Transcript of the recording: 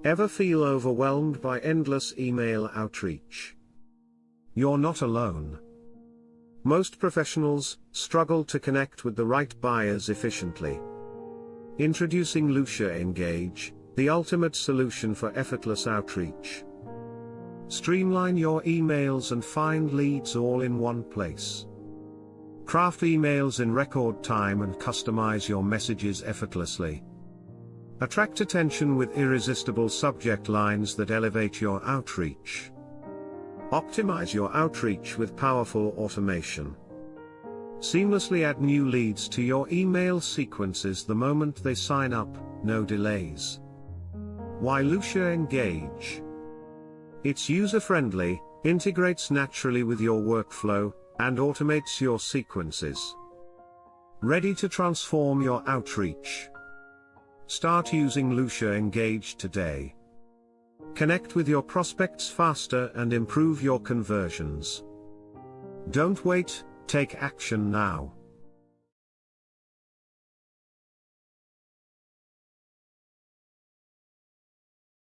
Ever feel overwhelmed by endless email outreach? You're not alone. Most professionals struggle to connect with the right buyers efficiently. Introducing Lusha Engage, the ultimate solution for effortless outreach. Streamline your emails and find leads all in one place. Craft emails in record time and customize your messages effortlessly. Attract attention with irresistible subject lines that elevate your outreach. Optimize your outreach with powerful automation. Seamlessly add new leads to your email sequences the moment they sign up, no delays. Why Lusha Engage? It's user-friendly, integrates naturally with your workflow, and automates your sequences. Ready to transform your outreach? Start using Lusha Engage today. Connect with your prospects faster and improve your conversions. Don't wait, take action now.